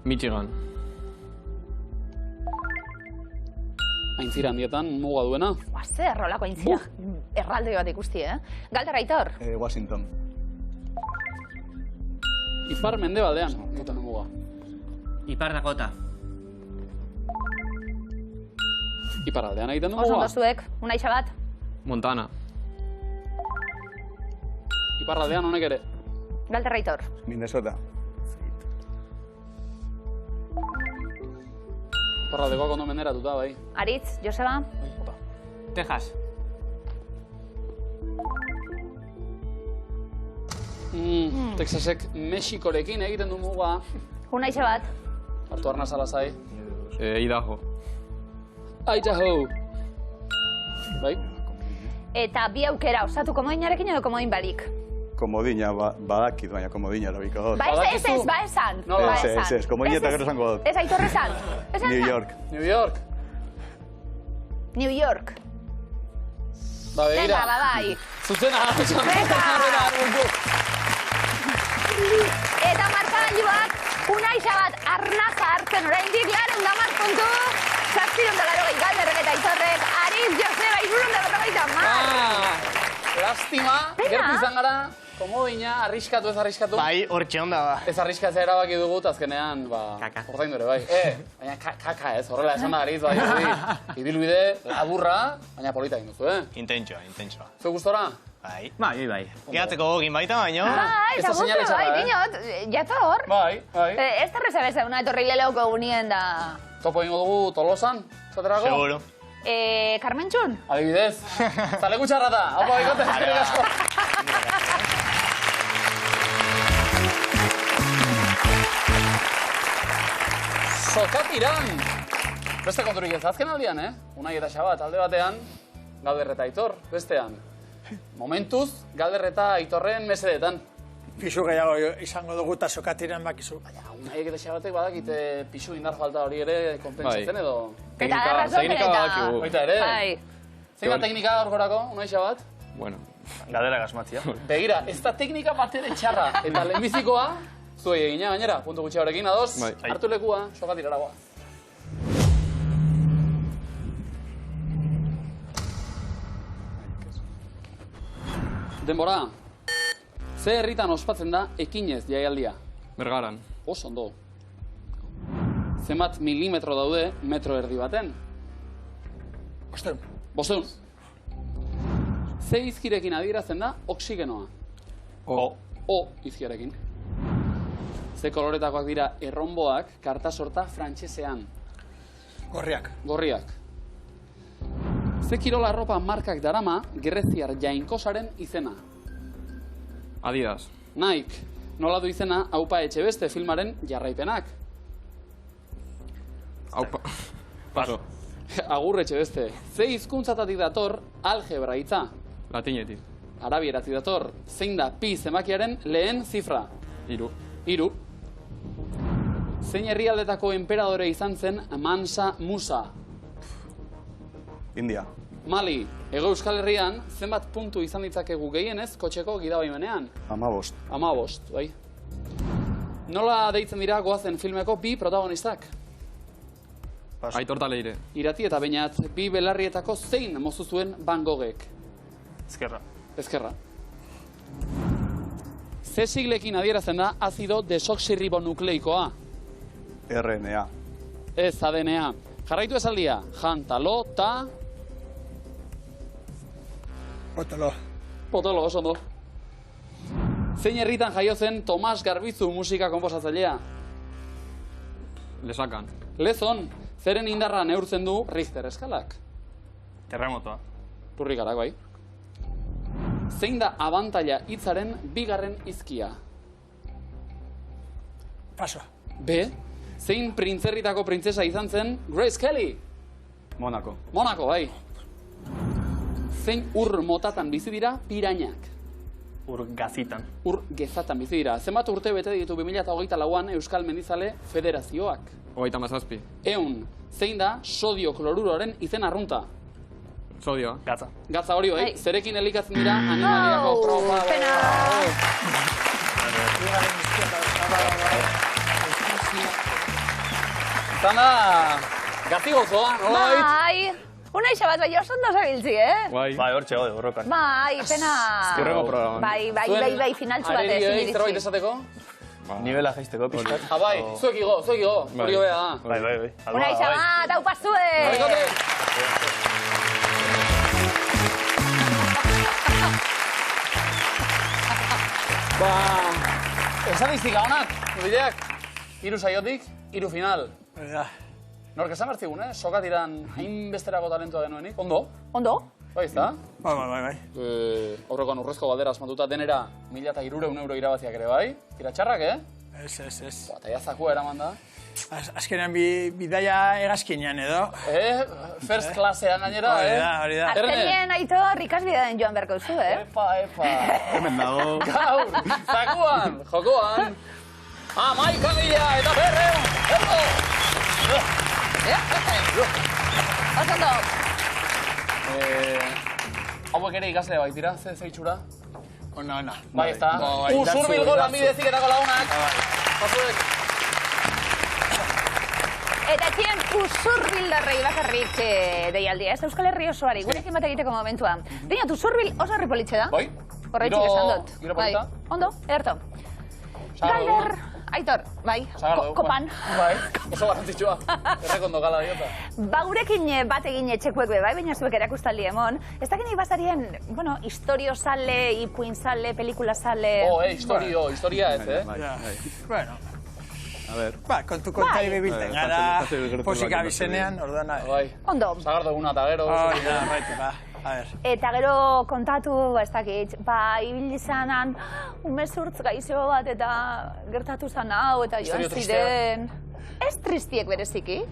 Michigan. Aintzira handietan muga duena. Zer errolako aintzira. Erralde bat ikusti, Galder Aitor. Washington. Ipar mendebaldean egiten du muga. Ipar Dakota. Iparraldean egiten du Oso ondo muga. zuek. Unaixa bat. Montana. Iparraldean honek ere. Galder Aitor. Minnesota. Iparraldekoak ondo menderatuta, bai. Aritz, Joseba. Texas. Texasek Mexikorekin egiten du muga. Unaixa bat. Hartu arna salazai. Idaho. Idaho. Bai? Eta bi aukera osatu komodinarekin edo komodin barik. Komodina, badakit, baina komodina erabiko dut. Ba ez, ba esan. Ez, komodina eta gero esango dut. Ez, Aitor esan. New York. New York. New York. Ba, begira. Venga, bai. Zuzena, Eta markagailuak, Unaixa bat arnaza hartzen oraindik 110 puntu. 780 Galderrek eta Aitorrek, Aritz, Joseba, 350. Lastima, gertu izan gara, komodina, arriskatu ez arriskatu. Bai, hortxe onda ba. Ez arriskatzea erabaki dugu, azkenean, ordaindu ere, bai. Baina kaka ez, horrela esan da Aritz, bai. Ibilbide, laburra, baina polita egin duzu, Intentsoa. Zue gustora? Bai. Gehatzeko gogin baita, baina... Bai, eta gustu, bai, dinot, jator. Bai. Ez terreza bezaguna, etorri leleuko egunien da... Topo ingo dugu Tolosan, zaterako? Seguro. Karmentxun? Adibidez, zaleku txarrata, hau bikote, eskerrik asko. Sokatiran! Beste konturik ez, azken aldian, Unai eta Xabat, alde batean, Galder eta Aitor, bestean. Momentuz, Galder eta Aitorren mesedetan. Pisu gehiago izango dugu eta sokatiren bakizu. Nahiek eta xabatek badakit pisu indar falta hori ere konpentsatzen edo... Teknika badakigu. Baita ere. Zein da teknika gaurkorako, unai xabat? Bueno. Gadera gasmatzia. Begira, ez da teknika bat ere txarra. Eta lehenbizikoa, zuei egina gainera, puntu gutxi horrekin, ados, hartu lekua, sokatirara goaz. Denbora. Ze herritan ospatzen da ekinez jaialdia? Bergaran. Oso ondo. Zenbat milimetro daude metro erdi baten? Bosteun. Ze izkirekin adierazten da oksigenoa? O izkirekin. Ze koloretakoak dira erronboak karta sorta frantsesean? Gorriak. Ze kirola arropa markak darama greziar jainkosaren izena? Adidas. Nike. Nola du izena Aupa Etxebeste filmaren jarraipenak? Aupa. Paso. Agur Etxebeste. Ze hizkuntzatatik dator algebra hitza? Latinetik. Arabieratik dator. Zein da pi zenbakiaren lehen zifra? 3. Zein herrialdetako enperadore izan zen Mansa Musa? India. Mali. Hego Euskal Herrian, zenbat puntu izan ditzakegu gehienez kotxeko gidabaimenean? 15. Bai. Nola deitzen dira goazen filmeko bi protagonistak? Aitor ta Leire. Irati eta Beñat, bi belarrietako zein mozu zuen Van Goghek? Ezkerra. Ze siglekin adierazten da azido desoxirribonukleikoa? RNA. Ez, ADNA. Jarraitu esaldia. Jan, talo, ta... Potolo, oso ondo. Zein herritan jaio zen Tomas Garbizu musika konposatzailea? Lesakan. Lezon, zeren indarra neurtzen du Richter eskalak? Terremotoa. Turrikarak, bai. Zein da abantaila hitzaren bigarren hizkia? Paso. B. Zein printzerritako printzesa izan zen Grace Kelly? Monaco, bai. Zein ur motatan bizi dira pirainak? Ur gazitan. Ur gezatan bizi dira. Zenbat urte bete ditu 2024an Euskal Mendizale Federazioak? 37. 100. Zein da sodio kloruroaren izen arrunta? Sodioa. Gatza hori bai. Zerekin elikatzen dira animaliako proba. Izan da, gazi gozoa, nola bait? Bai, unai xabat bai oso ondo zabiltzi, Bai, hortxe gode, borrokan. Bai, pena. Zurrego programan. Bai, finaltxu bat ez. Ari zerbait esateko? Nivela jaisteko pixkat. Bai, zuek igo, hori hobea da. Bai. Unai xabat, hau pasue! Esadistika honak, bideak, 3 saiotik, 3 final. Nork esan bertzigun, sokatiran hainbesterako talentua genuenik, ondo? Bai, ez da? Bai. Aurrekoan urrezko galdera asmatuta denera 1.300 euro irabaziak ere, bai? Tira txarrak, Ez. Eta jazakua eraman da. Azkenean bidaia egazkinean edo. First klassean gainera, Hori da. Azkenien Aitor ikasbidean joan beharko zu, Epa. Hemen dago. Gaur, zakuan, jokoan. Amaika mila eta berreun, erdo! Osondo. Hauek ere ikasle baitira, ze itxura? Ona. Bai, ez da. Usurbilgo lanbideziketako lagunak. Pasuek. Eta txien usurbildarrei bakarrik deialdia, ez Euskal Herri osoari, gurekin bat egiteko momentua. Dinat, usurbil oso herri politxe da? Bai. Horreitxik esan dut. Giro polita? Ondo, ederto. Galder, Aitor, bai, kopan. Bai, oso garantzitsua. Errekondo gala diota. Ba, gurekin bat egin etxekuek be, bai, baina zuek erakustaldi emon. Ez dakini bazarien, historiozale, ipuinzale, pelikulasale... historia ez, Bueno. A ver. Kontu kontai bebilten gara, posika bizenean, ordena. Bai. Ondo. Zagardo eguna eta gero. Eta gero kontatu, ez dakit, ibili zanan, umezurtz gaixo bat eta gertatu zan hau eta joan ziren. Ez tristiek bereziki.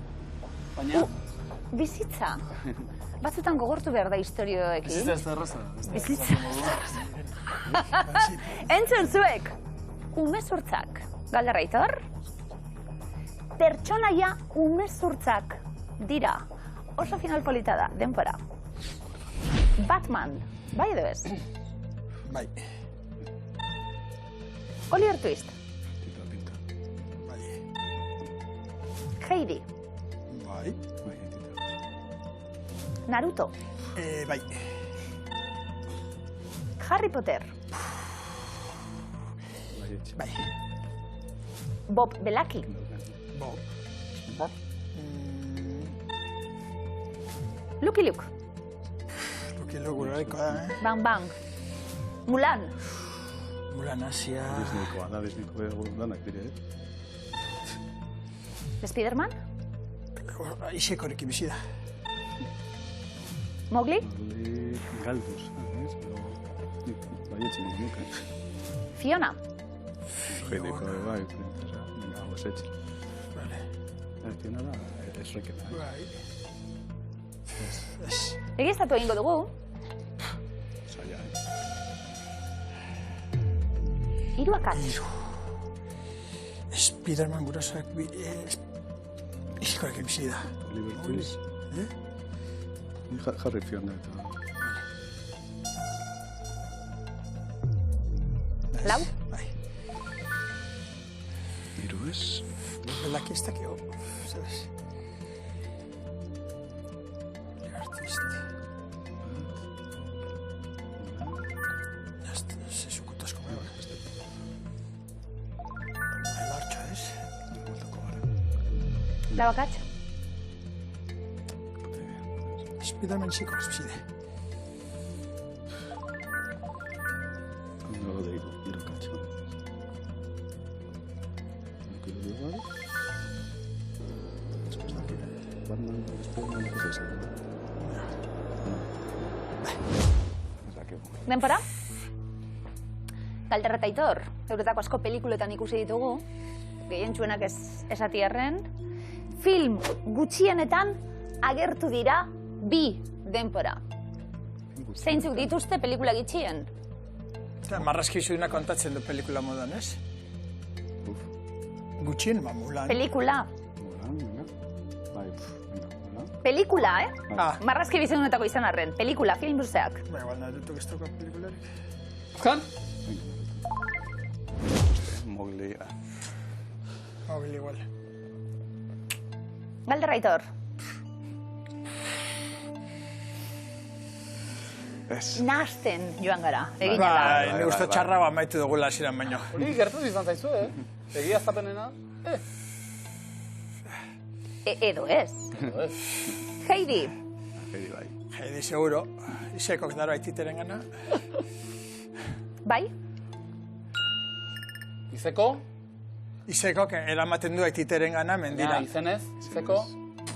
Baina? Bizitza. Batzutan gogortu behar da historioekin. Bizitza ez da erraza. Bizitza ez da erraza. Entzun zuek, umezurtzak. Galderra Aitor. Pertsonaia umezurtzak dira. Oso final polita da, denbora. Batman, bai edo ez? Bai. Oliver Twist. Bai. Heidi. Bai. Naruto. Bai. Harry Potter. Bai. Bob Belaki. Bob. Lucky Luke. Lucky Luke, guraiko da, Bang Bang. Mulan. Mulan Asia. Disneykoa da, Disneyko danak dire, Spiderman. Isekorekin bizi da. Mowgli. Galduz, ez? Baietxin nuke. Fiona. Heidiko, bai, princesa. Hau esetxe. Vale. Fiona da, ez rekena. Bai. Egiaztatu egingo dugu. Zaila, Hiru akats. Spiderman gurasoak isekorekin bizi da. Oliver Twist. Ni jarri Fiona eta... Lau. Bai. Hiru ez? Belaki ez dakio. Zabez. Artist. Se sukutas como bai. El archo ez? Lau akats. Spiderman chicos, bizi da. Nago da hiru katxo. Batman, Spiderman, ez esan. Denbora? Galderra eta Aitor, euretako asko pelikuletan ikusi ditugu, gehientsuenak esati arren, film gutxienetan agertu dira bi denbora. Zeintzuk dituzte pelikula gitxien? Marrazki zuena kontatzen du pelikula modan, ez? Gutxien, Mulan. Pelikula. Bai, Pelikula, Ah. Marrazki bizunetako izan arren. Pelikula, film buzeak. Ba, igual Naruto ez dauka pelikularik. Kan? Mowgli. Mowgli igual. Galderra Aitor. Ez. Nahasten joan gara. Egin Bai, ni uste txarra amaitu dugula hasieran baino. Hori gertatu izan zaizu, Egiaztapenena? Edo ez. Heidi. Heidi bai. Heidi seguro. Isekok daro aititeren gana. Bai? Izeko? Isekok eramaten du aititeren gana mendira. Izenez? Izeko?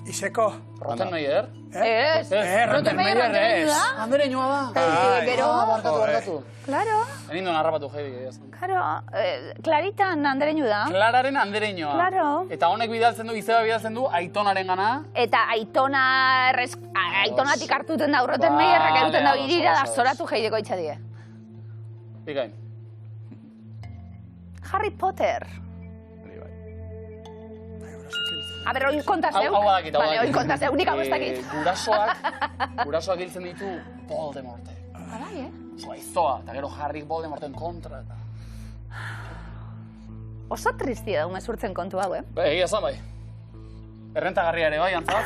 Iseko. Rottenmeier? Ez. Rottenmeier ez. Andereñoa da. Gero. Barkatu. Claro. Enindon harrapatu Heidi. Claro. Claritan andereñu da. Klararen andereñoa. Claro. Eta honek bidaltzen du, izeba bidaltzen du, Aitonaren gana. Eta Aitonatik hartuten da, Rottenmeierrak eduten da irira da, zoratu Heidiko itxadie. Bikain. Harry Potter. A ber, oin kontazeu. Hau badakit, hau Vale, badakit. oin kontazeu, nik hau ez dakit. Gurasoak hiltzen ditu Voldemortek. Bai, Oso aizoa, eta gero Harry Voldemorten kontra. Oso tristia da umezurtzen kontu hau, Egia esan bai. Errentagarria ere bai, antzat,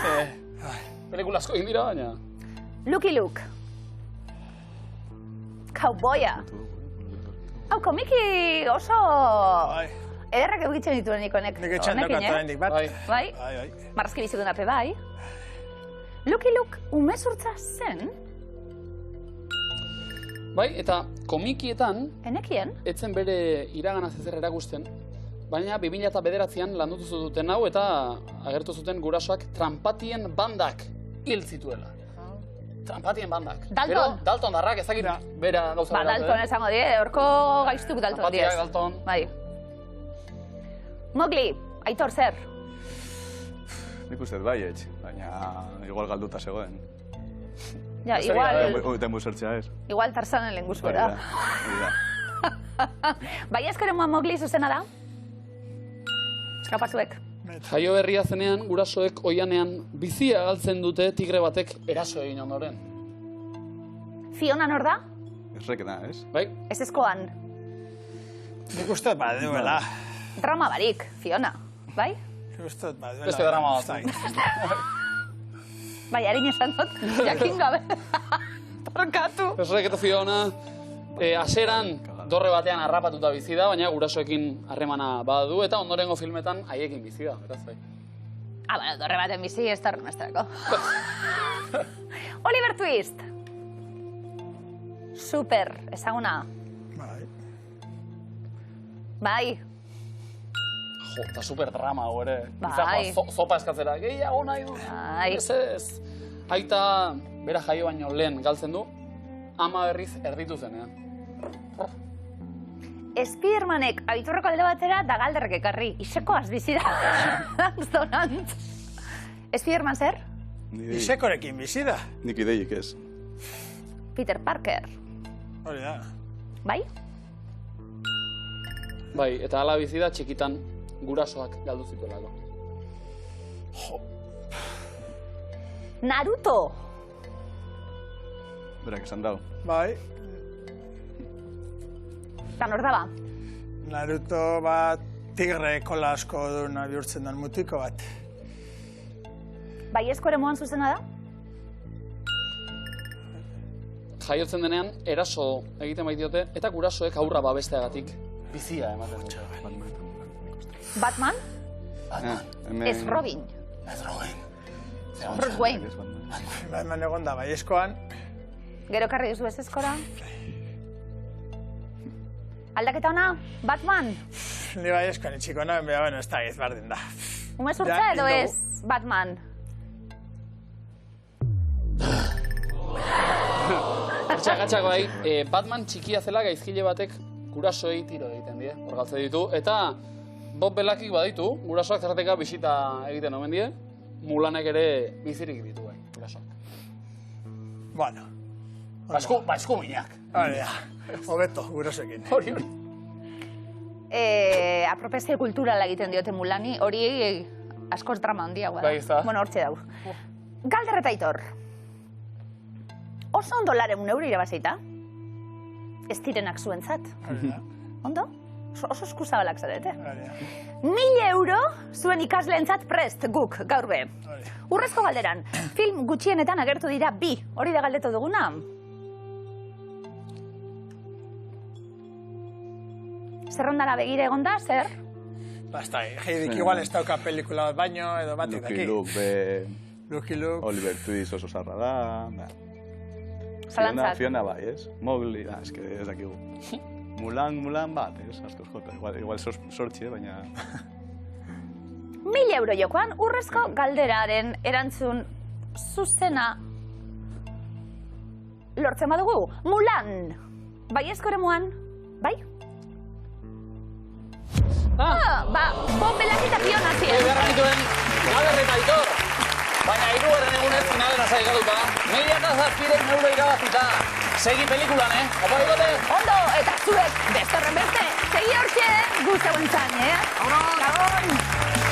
pelikula asko egin dira, baina... Lucky Luke. Kauboia. Hau, komiki oso... Ederrak eukitzen dituen nik honek. Nik etxan daukat oraindik bat. Bai? Marrazki bizikun dape bai. Lucky Luke umezurtza zen? Bai, eta komikietan... Enekien? Etzen bere iraganaz ezer erakusten. Baina 2009an landutu zuten hau eta agertu zuten gurasoak trampatien bandak hil zituela. Trampatien bandak. Dalton? Gero, Dalton darrak ezagir bera gauza bera. Dalton esango die, horko gaiztuk Dalton diez. Trampatiak, Dalton. Bai. Mowgli, Aitor zer? Nik uste baietx, baina igual galduta zegoen. Ja, igual... Eta musertzea ez. Igual Tarzanen lehen guzbora. Hori da. Bai eskaren moan mogli zuzena da? Eskapasuek. Jaio berria zenean, gurasoek oianean bizia galtzen dute tigre batek eraso egin ondoren. Fiona nor da? Esrek da, ez? Bai? Ez ezkoan. Nik uste bat duela. Drama barik, Fiona. Bai? Nik uste bat duela. Beste drama bat. Bai, harin esan dut, jakin gabe. Torkatu. Esrek eta Fiona, aseran dorre batean harrapatuta bizi da, baina gurasoekin harremana badu eta ondorengo filmetan haiekin bizi da, beraz bai. Bueno, dorre baten bizi ez da horremestrako. Oliver Twist. Super, ezaguna. Bai. Jo, eta super drama hau ere. Bai. Zopa eskatzera, gehiago nahi du. Bai. Ez. Aita, bera jaio baino lehen galtzen du, ama berriz erditu zenean. Spidermanek Aitorreko alde batera da galderrek ekarri. Isekoaz bizi da. Dantzonant. Spiderman zer? Isekorekin bizi da. Nik ideik ez. Peter Parker. Hori da. Bai? Bai, eta hala bizi da txikitan gurasoak galdu zituelako. Naruto! Berak esan dau. Bai. Eta nor daba? Naruto bat tigre kola asko duna bihurtzen den mutiko bat. Bai esko ere moan zuzena da? Jaiotzen denean, eraso egiten baitiote, eta gurasoek aurra babesteagatik bizia ematen dute. Batman? Ez Robin. Ez Robin. Bruce Wayne. Batman egon da, bai eskoan. Gero karri duzu ez eskora? Aldaketa ona, Batman? Ni bai eskoan itxiko nahen, beha, bueno, ez da ez bardin da. Ume zurtza edo ez, Batman? Gatxak bai, Batman txikia zela gaizkile batek gurasoei tiro egiten die, hor galtze ditu, eta Bob Belakik baditu, gurasoak zerrateka bisita egiten omen die, Mulanek ere bizirik ditu bai, gurasoak. Bueno. Baizku minak. Hori da, hobeto, gurasoekin. Hori. Apropezio kulturala egiten diote Mulani, hori askoz drama handiagoa da. Bai, ez da. Bueno, hortxe dau. Galder eta Aitor. Oso ondo €100 irabazeita. Ez direnak zuentzat. Ondo? Oso eskuzabalak zarete. €1.000 zuen ikasleentzat prest guk, gaur be. Urrezko galderan, film gutxienetan agertu dira 2. Hori da galdetu duguna? Zerrondara begire egon da, zer? Basta, Heidik igual ez dauka pelikula bat baino, edo batik daki. Lucky Luke, Oliver Twist oso zarra da. Zalantzak. Fiona bai, ez? Mowgli, eske ez dakigu. Mulan bat, ez? Askoz jota, igual sortxie, baina... €1.000 jokoan, urrezko galderaren erantzun zuzena lortzen badugu. Mulan! Bai eskore muan? Bai? Bob Belakik eta Fiona zien. Eberra nituen, Galder eta Aitor. Baina hirugarren egunez finalera zaigatuta. €1.007 irabazita. Segi pelikulan, Opa digote? Ondo, eta zuek, beste horren beste, segi hortxe, guztauen zain, Gabon!